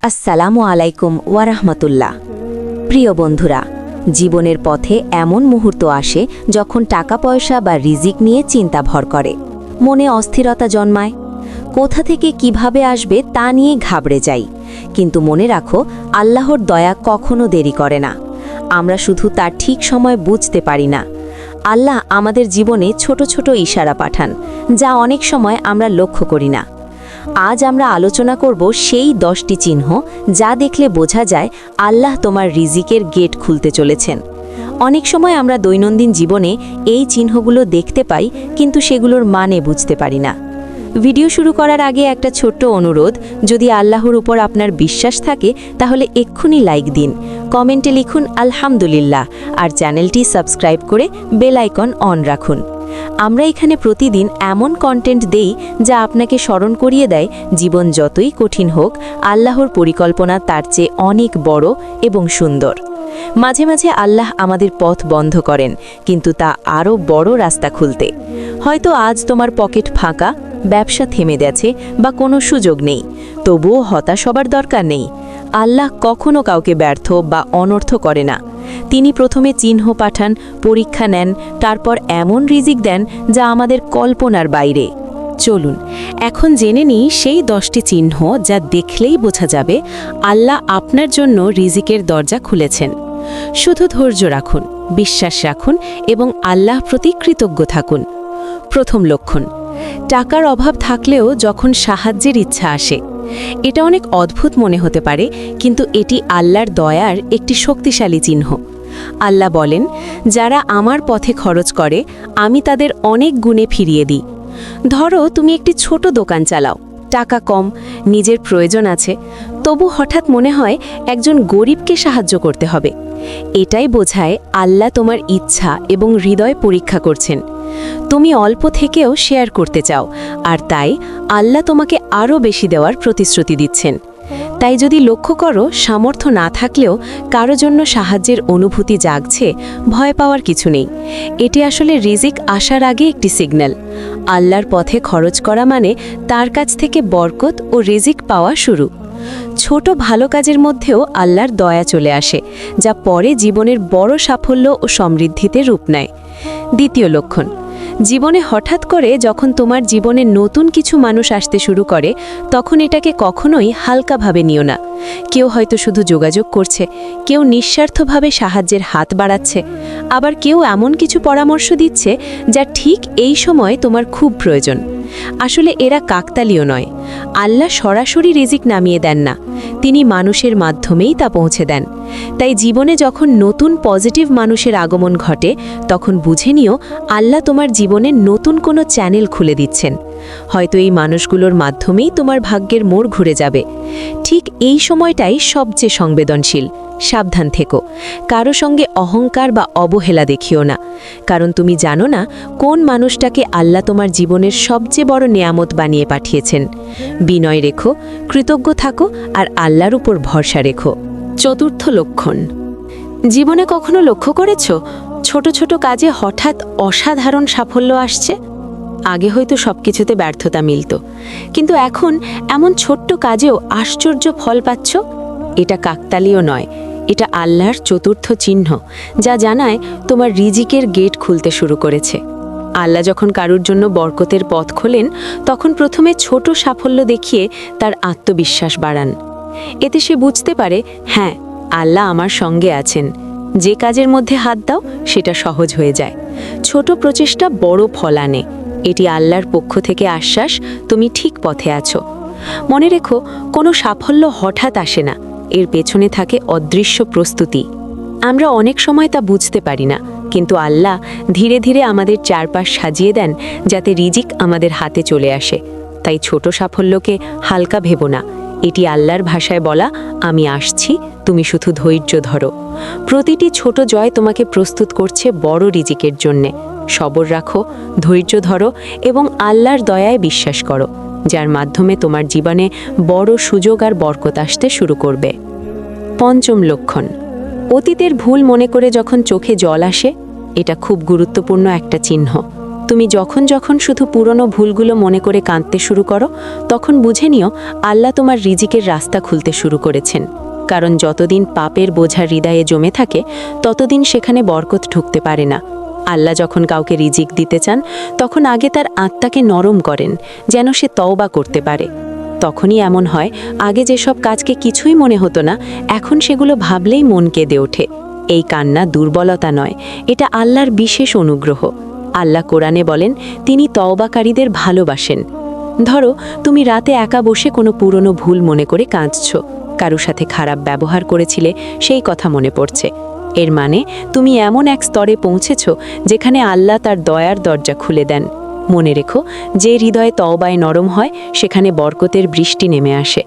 আসসালামু আলাইকুম ওয়ারাহমাতুল্লাহ। প্রিয় বন্ধুরা, জীবনের পথে এমন মুহূর্ত আসে যখন টাকা পয়সা বা রিজিক নিয়ে চিন্তা ভর করে, মনে অস্থিরতা জন্মায়। কোথা থেকে কিভাবে আসবে তা নিয়ে ঘাবড়ে যাই। কিন্তু মনে রাখো, আল্লাহর দয়া কখনো দেরি করে না। আমরা শুধু তার ঠিক সময় বুঝতে পারি না। আল্লাহ আমাদের জীবনে ছোট ছোট ইশারা পাঠান, যা অনেক সময় আমরা লক্ষ্য করি না। আজ আমরা আলোচনা করব সেই 10টি চিহ্ন যা দেখলে বোঝা যায় আল্লাহ তোমার রিজিকের গেট খুলতে চলেছেন। অনেক সময় আমরা দৈনন্দিন জীবনে এই চিহ্নগুলো দেখতে পাই, কিন্তু সেগুলোর মানে বুঝতে পারি না। ভিডিও শুরু করার আগে একটা ছোট্ট অনুরোধ, যদি আল্লাহর উপর আপনার বিশ্বাস থাকে তাহলে এক্ষুনি লাইক দিন, কমেন্টে লিখুন আলহামদুলিল্লাহ, আর চ্যানেলটি সাবস্ক্রাইব করে বেল আইকন অন রাখুন। আমরা এখানে প্রতিদিন এমন কন্টেন্ট দেই যা আপনাকে স্মরণ করিয়ে দেয়, জীবন যতই কঠিন হোক, আল্লাহর পরিকল্পনা তার চেয়ে অনেক বড় এবং সুন্দর। মাঝে মাঝে আল্লাহ আমাদের পথ বন্ধ করেন, কিন্তু তা আরও বড় রাস্তা খুলতে। হয়তো আজ তোমার পকেট ফাঁকা, ব্যবসা থেমে গেছে বা কোনো সুযোগ নেই, তবুও হতাশ হবার দরকার নেই। আল্লাহ কখনো কাউকে ব্যর্থ বা অনর্থ করে না। তিনি প্রথমে চিহ্ন পাঠান, পরীক্ষা নেন, তারপর এমন রিজিক দেন যা আমাদের কল্পনার বাইরে। চলুন এখন জেনে নিই সেই 10টি চিহ্ন যা দেখলেই বোঝা যাবে আল্লাহ আপনার জন্য রিজিকের দরজা খুলেছেন। শুধু ধৈর্য রাখুন, বিশ্বাস রাখুন এবং আল্লাহ প্রতি কৃতজ্ঞ থাকুন। প্রথম লক্ষণ, টাকার অভাব থাকলেও যখন সাহায্যের ইচ্ছা আসে। এটা অনেক অদ্ভুত মনে হতে পারে, কিন্তু এটি আল্লাহর দয়ার একটি শক্তিশালী চিহ্ন। আল্লাহ বলেন, যারা আমার পথে খরচ করে আমি তাদের অনেক গুণে ফিরিয়ে দিই। ধরো তুমি একটি ছোট দোকান চালাও, টাকা কম, নিজের প্রয়োজন আছে, তবু হঠাৎ মনে হয় একজন গরিবকে সাহায্য করতে হবে। এটাই বোঝায় আল্লাহ তোমার ইচ্ছা এবং হৃদয় পরীক্ষা করছেন। তুমি অল্প থেকেও শেয়ার করতে চাও, আর তাই আল্লাহ তোমাকে আরও বেশি দেওয়ার প্রতিশ্রুতি দিচ্ছেন। তাই যদি লক্ষ্য করো সামর্থ্য না থাকলেও কারো জন্য সাহায্যের অনুভূতি জাগছে, ভয় পাওয়ার কিছু নেই। এটি আসলে রিজিক আসার আগে একটি সিগন্যাল। আল্লাহর পথে খরচ করা মানে তার কাছ থেকে বরকত ও রিজিক পাওয়া শুরু। ছোট ভালো কাজের মধ্যেও আল্লাহর দয়া চলে আসে, যা পরে জীবনের বড় সাফল্য ও সমৃদ্ধিতে রূপ নেয়। দ্বিতীয় লক্ষণ, জীবনে হঠাৎ করে যখন তোমার জীবনে নতুন কিছু মানুষ আসতে শুরু করে, তখন এটাকে কখনোই হালকাভাবে নিও না। কেউ হয়তো শুধু যোগাযোগ করছে, কেউ নিঃস্বার্থভাবে সাহায্যের হাত বাড়াচ্ছে, আবার কেউ এমন কিছু পরামর্শ দিচ্ছে যা ঠিক এই সময় তোমার খুব প্রয়োজন। আসলে এরা কাকতালীয় নয়। আল্লাহ সরাসরি রিজিক নামিয়ে দেন না, তিনি মানুষের মাধ্যমেই তা পৌঁছে দেন। তাই জীবনে যখন নতুন পজিটিভ মানুষের আগমন ঘটে, তখন বুঝে নিও আল্লাহ তোমার জীবনে নতুন কোনো চ্যানেল খুলে দিচ্ছেন। হয়তো এই মানুষগুলোর মাধ্যমেই তোমার ভাগ্যের মোড় ঘুরে যাবে। ঠিক এই সময়টাই সবচেয়ে সংবেদনশীল। সাবধান থেকো, কারো সঙ্গে অহংকার বা অবহেলা দেখিও না, কারণ তুমি জানো না কোন মানুষটাকে আল্লাহ তোমার জীবনের সবচেয়ে বড় নেয়ামত বানিয়ে পাঠিয়েছেন। বিনয় রেখো, কৃতজ্ঞ থাকো আর আল্লাহর উপর ভরসা রেখো। চতুর্থ লক্ষণ, জীবনে কখনো লক্ষ্য করেছ ছোট ছোট কাজে হঠাৎ অসাধারণ সাফল্য আসছে? আগে হয়তো সবকিছুতে ব্যর্থতা মিলত, কিন্তু এখন এমন ছোট্ট কাজেও আশ্চর্য ফল পাচ্ছ। এটা কাকতালীয় নয়, এটা আল্লাহর চতুর্থ চিহ্ন, যা জানায় তোমার রিজিকের গেট খুলতে শুরু করেছে। আল্লাহ যখন কারুর জন্য বরকতের পথ খোলেন, তখন প্রথমে ছোট সাফল্য দেখিয়ে তার আত্মবিশ্বাস বাড়ান। এতে সে বুঝতে পারে, হ্যাঁ, আল্লাহ আমার সঙ্গে আছেন। যে কাজের মধ্যে হাত দাও সেটা সহজ হয়ে যায়। ছোট প্রচেষ্টা বড় ফল আনে। এটি আল্লাহর পক্ষ থেকে আশ্বাস, তুমি ঠিক পথে আছো। মনে রেখো, কোনো সাফল্য হঠাৎ আসে না, এর পেছনে থাকে অদৃশ্য প্রস্তুতি। আমরা অনেক সময় তা বুঝতে পারি না, কিন্তু আল্লাহ ধীরে ধীরে আমাদের চারপাশ সাজিয়ে দেন যাতে রিজিক আমাদের হাতে চলে আসে। তাই ছোট সাফল্যকে হালকা ভেবো না। এটি আল্লাহর ভাষায় বলা, আমি আসছি, তুমি শুধু ধৈর্য ধরো। প্রতিটি ছোট জয় তোমাকে প্রস্তুত করছে বড় রিজিকের জন্যে। সবর রাখো, ধৈর্য ধরো এবং আল্লাহর দয়ায় বিশ্বাস করো, যার মাধ্যমে তোমার জীবনে বড় সুযোগ আর বরকত আসতে শুরু করবে। পঞ্চম লক্ষণ, অতীতের ভুল মনে করে যখন চোখে জল আসে, এটা খুব গুরুত্বপূর্ণ একটা চিহ্ন। তুমি যখন যখন শুধু পুরনো ভুলগুলো মনে করে কাঁদতে শুরু করো, তখন বুঝে নিও আল্লাহ তোমার রিজিকের রাস্তা খুলতে শুরু করেছেন। কারণ যতদিন পাপের বোঝা হৃদয়ে জমে থাকে, ততদিন সেখানে বরকত ঢুকতে পারে না। আল্লাহ যখন কাউকে রিজিক দিতে চান, তখন আগে তার আত্মাকে নরম করেন, যেন সে তওবা করতে পারে। তখনই এমন হয়, আগে যেসব কাজকে কিছুই মনে হতো না, এখন সেগুলো ভাবলেই মন কেঁদে ওঠে। এই কান্না দুর্বলতা নয়, এটা আল্লাহর বিশেষ অনুগ্রহ। আল্লাহ কোরআনে বলেন, তিনি তওবাকারীদের ভালোবাসেন। ধরো, তুমি রাতে একা বসে কোনো পুরনো ভুল মনে করে কাঁদছ, কারো সাথে খারাপ ব্যবহার করেছিলে, সেই কথা মনে পড়ছে। এর মানে তুমি এমন এক স্তরে পৌঁছেছ যেখানে আল্লাহ তার দয়ার দরজা খুলে দেন। মনে রেখো, যে হৃদয়ে তওবায় নরম হয়, সেখানে বরকতের বৃষ্টি নেমে আসে।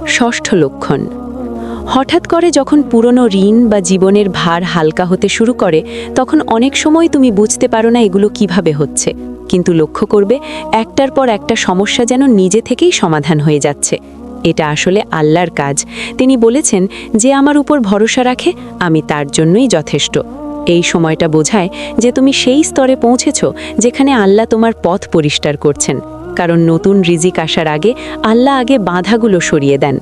ষষ্ঠ লক্ষণ। হঠাৎ করে যখন পুরনো ঋণ বা জীবনের ভার হালকা হতে শুরু করে, তখন অনেক সময় তুমি বুঝতে পারো না এগুলো কিভাবে হচ্ছে। কিন্তু লক্ষ্য করবে, একটার পর একটা সমস্যা যেন নিজে থেকেই সমাধান হয়ে যাচ্ছে। এটা আসলে আল্লাহর কাজ। তিনি বলেছেন, যে আমার উপর ভরসা রাখে, আমি তার জন্যই যথেষ্ট। এই সময়টা বোঝায় যে তুমি সেই স্তরে পৌঁছেছ যেখানে আল্লাহ তোমার পথ পরিষ্কার করছেন। কারণ নতুন রিজিক আসার আগে আল্লাহ আগে বাধাগুলো সরিয়ে দেন।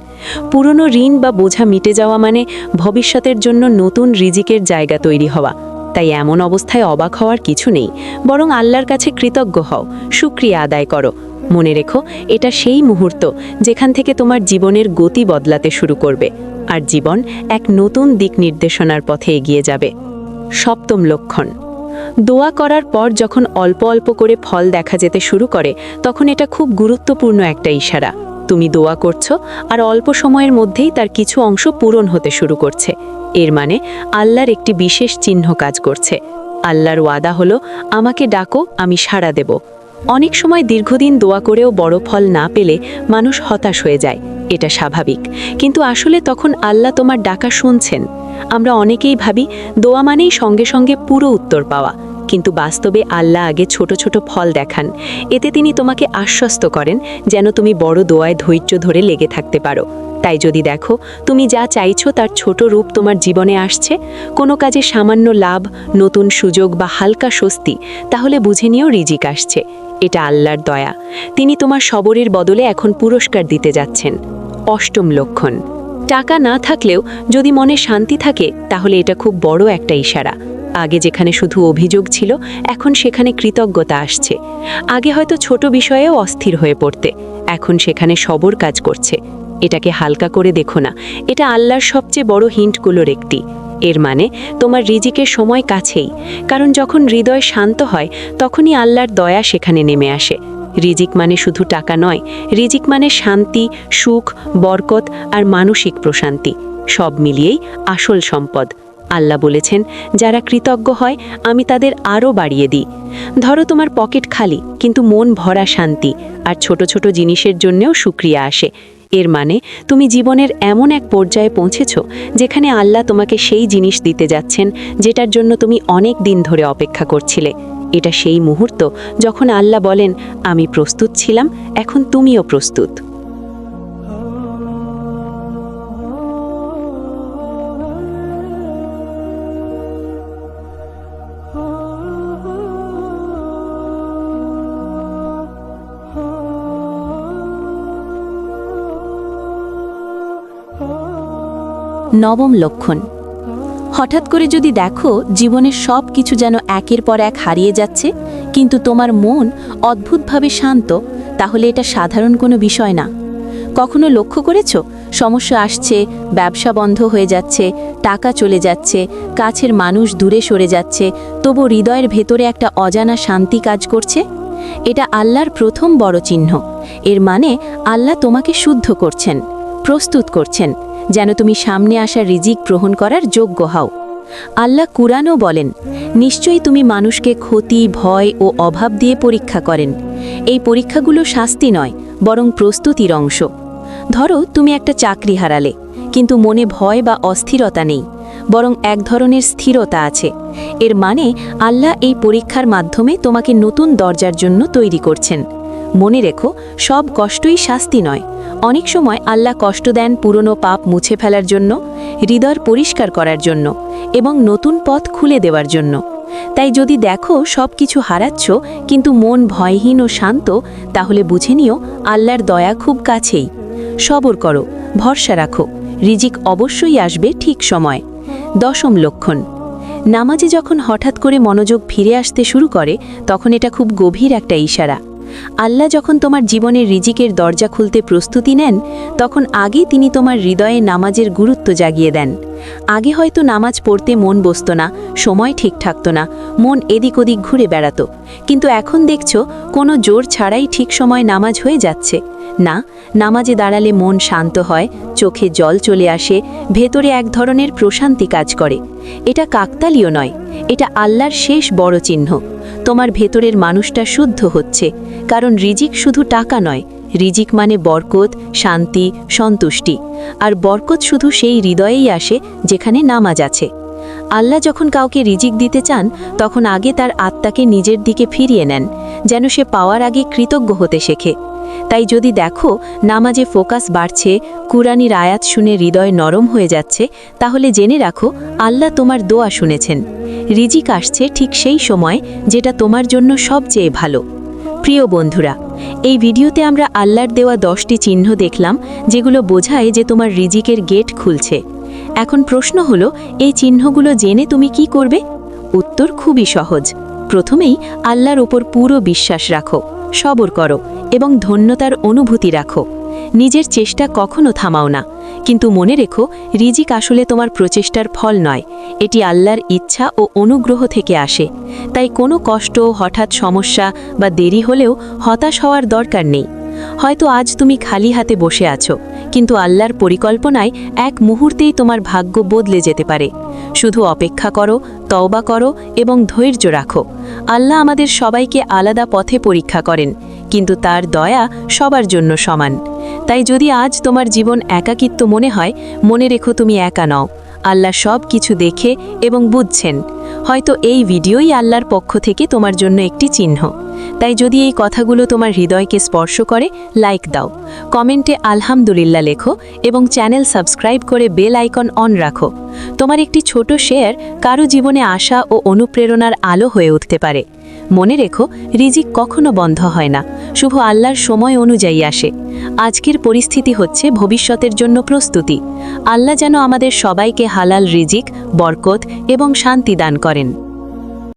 পুরনো ঋণ বা বোঝা মিটে যাওয়া মানে ভবিষ্যতের জন্য নতুন রিজিকের জায়গা তৈরি হওয়া। তাই এমন অবস্থায় অবাক হওয়ার কিছু নেই, বরং আল্লাহর কাছে কৃতজ্ঞ হও, শুকরিয়া আদায় করো। মনে রেখো, এটা সেই মুহূর্ত যেখান থেকে তোমার জীবনের গতি বদলাতে শুরু করবে, আর জীবন এক নতুন দিক নির্দেশনার পথে এগিয়ে যাবে। সপ্তম লক্ষণ। দোয়া করার পর যখন অল্প অল্প করে ফল দেখা যেতে শুরু করে, তখন এটা খুব গুরুত্বপূর্ণ একটা ইশারা। তুমি দোয়া করছো, আর অল্প সময়ের মধ্যেই তার কিছু অংশ পূরণ হতে শুরু করছে। এর মানে আল্লাহর একটি বিশেষ চিহ্ন কাজ করছে। আল্লাহর ওয়াদা হলো, আমাকে ডাকো, আমি সাড়া দেব। অনেক সময় দীর্ঘদিন দোয়া করেও বড় ফল না পেলে মানুষ হতাশ হয়ে যায়। এটা স্বাভাবিক, কিন্তু আসলে তখন আল্লাহ তোমার ডাকা শুনছেন। আমরা অনেকেই ভাবি দোয়া মানেই সঙ্গে সঙ্গে পুরো উত্তর পাওয়া, কিন্তু বাস্তবে আল্লাহ আগে ছোট ছোট ফল দেখান। এতে তিনি তোমাকে আশ্বস্ত করেন যেন তুমি বড় দোয়ায় ধৈর্য ধরে লেগে থাকতে পারো। তাই যদি দেখো তুমি যা চাইছো তার ছোট রূপ তোমার জীবনে আসছে, কোনো কাজে সামান্য লাভ, নতুন সুযোগ বা হালকা স্বস্তি, তাহলে বুঝে নিও রিজিক আসছে। এটা আল্লাহর দয়া। তিনি তোমার সবরের বদলে এখন পুরস্কার দিতে যাচ্ছেন। অষ্টম লক্ষণ। টাকা না থাকলেও যদি মনে শান্তি থাকে, তাহলে এটা খুব বড় একটা ইশারা। আগে যেখানে শুধু অভিযোগ ছিল, এখন সেখানে কৃতজ্ঞতা আসছে। আগে হয়তো ছোট বিষয়েও অস্থির হয়ে পড়তে, এখন সেখানে সবর কাজ করছে। এটাকে হালকা করে দেখো না, এটা আল্লাহর সবচেয়ে বড় হিন্টগুলোর একটি। এর মানে তোমার রিজিকের সময় কাছেই, কারণ যখন হৃদয় শান্ত হয়, তখনই আল্লাহর দয়া সেখানে নেমে আসে। রিজিক মানে শুধু টাকা নয়, রিজিক মানে শান্তি, সুখ, বরকত আর মানসিক প্রশান্তি, সব মিলিয়েই আসল সম্পদ। আল্লাহ বলেছেন, যারা কৃতজ্ঞ হয় আমি তাদের আরও বাড়িয়ে দিই। ধরো তোমার পকেট খালি, কিন্তু মন ভরা শান্তি, আর ছোট ছোট জিনিসের জন্যও শুকরিয়া আসে। এর মানে তুমি জীবনের এমন এক পর্যায়ে পৌঁছেছ যেখানে আল্লাহ তোমাকে সেই জিনিস দিতে যাচ্ছেন যেটার জন্য তুমি অনেক দিন ধরে অপেক্ষা করছিলে। এটা সেই মুহূর্ত যখন আল্লাহ বলেন, আমি প্রস্তুত ছিলাম, এখন তুমিও প্রস্তুত। নবম লক্ষণ। হঠাৎ করে যদি দেখো জীবনের সব কিছু যেন একের পর এক হারিয়ে যাচ্ছে, কিন্তু তোমার মন অদ্ভুতভাবে শান্ত, তাহলে এটা সাধারণ কোনো বিষয় না। কখনো লক্ষ্য করেছো সমস্যা আসছে, ব্যবসা বন্ধ হয়ে যাচ্ছে, টাকা চলে যাচ্ছে, কাছের মানুষ দূরে সরে যাচ্ছে, তবু হৃদয়ের ভেতরে একটা অজানা শান্তি কাজ করছে? এটা আল্লাহর প্রথম বড় চিহ্ন। এর মানে আল্লাহ তোমাকে শুদ্ধ করছেন, প্রস্তুত করছেন, যেন তুমি সামনে আসা রিজিক গ্রহণ করার যোগ্য হও। আল্লাহ কুরআনও বলেন, নিশ্চয়ই তুমি মানুষকে ক্ষতি, ভয় ও অভাব দিয়ে পরীক্ষা করেন। এই পরীক্ষাগুলো শাস্তি নয়, বরং প্রস্তুতির অংশ। ধরো তুমি একটা চাকরি হারালে, কিন্তু মনে ভয় বা অস্থিরতা নেই, বরং এক ধরনের স্থিরতা আছে। এর মানে আল্লাহ এই পরীক্ষার মাধ্যমে তোমাকে নতুন দরজার জন্য তৈরি করছেন। মনে রেখো, সব কষ্টই শাস্তি নয়। অনেক সময় আল্লাহ কষ্ট দেন পুরনো পাপ মুছে ফেলার জন্য, হৃদয় পরিষ্কার করার জন্য এবং নতুন পথ খুলে দেওয়ার জন্য। তাই যদি দেখো সব কিছু হারাচ্ছ কিন্তু মন ভয়হীন ও শান্ত, তাহলে বুঝে নিও আল্লাহর দয়া খুব কাছেই। সবর করো, ভরসা রাখো, রিজিক অবশ্যই আসবে ঠিক সময়। 10ম লক্ষণ, নামাজে যখন হঠাৎ করে মনোযোগ ফিরে আসতে শুরু করে তখন এটা খুব গভীর একটা ইশারা। আল্লাহ যখন তোমার জীবনের রিজিকের দরজা খুলতে প্রস্তুতি নেন, তখন আগেই তিনি তোমার হৃদয়ে নামাজের গুরুত্ব জাগিয়ে দেন। আগে হয়তো নামাজ পড়তে মন বসত না, সময় ঠিক থাকতো না, মন এদিক ওদিক ঘুরে বেড়াতো, কিন্তু এখন দেখছো কোনো জোর ছাড়াই ঠিক সময় নামাজ হয়ে যাচ্ছে। না, নামাজে দাঁড়ালে মন শান্ত হয়, চোখে জল চলে আসে, ভেতরে এক ধরনের প্রশান্তি কাজ করে। এটা কাকতালীয় নয়, এটা আল্লাহর শেষ বড় চিহ্ন। তোমার ভেতরের মানুষটা শুদ্ধ হচ্ছে, কারণ রিজিক শুধু টাকা নয়, রিজিক মানে বরকত, শান্তি, সন্তুষ্টি। আর বরকত শুধু সেই হৃদয়েই আসে যেখানে নামাজ আছে। আল্লাহ যখন কাউকে রিজিক দিতে চান তখন আগে তার আত্মাকে নিজের দিকে ফিরিয়ে নেন, যেন সে পাওয়ার আগে কৃতজ্ঞ হতে শেখে। তাই যদি দেখো নামাজে ফোকাস বাড়ছে, কুরআনের আয়াত শুনে হৃদয় নরম হয়ে যাচ্ছে, তাহলে জেনে রাখো আল্লাহ তোমার দোয়া শুনেছেন। রিজিক আসছে ঠিক সেই সময় যেটা তোমার জন্য সবচেয়ে ভালো। প্রিয় বন্ধুরা, এই ভিডিওতে আমরা আল্লাহর দেওয়া 10টি চিহ্ন দেখলাম, যেগুলো বোঝায় যে তোমার রিজিকের গেট খুলছে। এখন প্রশ্ন হলো, এই চিহ্নগুলো জেনে তুমি কি করবে? উত্তর খুবই সহজ। প্রথমেই আল্লাহর ওপর পুরো বিশ্বাস রাখো, সবর করো এবং ধন্যতার অনুভূতি রাখো। নিজের চেষ্টা কখনো থামাও না, কিন্তু মনে রেখো রিজিক আসলে তোমার প্রচেষ্টার ফল নয়, এটি আল্লাহর ইচ্ছা ও অনুগ্রহ থেকে আসে। তাই কোনো কষ্ট, হঠাৎ সমস্যা বা দেরি হলেও হতাশ হওয়ার দরকার নেই। হয়তো আজ তুমি খালি হাতে বসে আছো, কিন্তু আল্লাহর পরিকল্পনায় এক মুহূর্তেই তোমার ভাগ্য বদলে যেতে পারে। শুধু অপেক্ষা করো, তওবা করো এবং ধৈর্য রাখো। আল্লাহ আমাদের সবাইকে আলাদা পথে পরীক্ষা করেন, কিন্তু তার দয়া সবার জন্য সমান। তাই যদি আজ তোমার জীবন একাকিত্ব মনে হয়, মনে রেখো তুমি একা নও। আল্লাহ সব কিছু দেখে এবং বুঝছেন। হয়তো এই ভিডিওই আল্লাহর পক্ষ থেকে তোমার জন্য একটি চিহ্ন। তাই যদি এই কথাগুলো তোমার হৃদয়কে স্পর্শ করে, লাইক দাও, কমেন্টে আলহামদুলিল্লাহ লেখো এবং চ্যানেল সাবস্ক্রাইব করে বেল আইকন অন রাখো। তোমার একটি ছোট শেয়ার কারো জীবনে আশা ও অনুপ্রেরণার আলো হয়ে উঠতে পারে। মনে রেখো রিজিক কখনো বন্ধ হয় না, শুধু আল্লাহর সময় অনুযায়ী আসে। আজকের পরিস্থিতি হচ্ছে ভবিষ্যতের জন্য প্রস্তুতি। আল্লাহ যেন আমাদের সবাইকে হালাল রিজিক, বরকত এবং শান্তি দান করেন।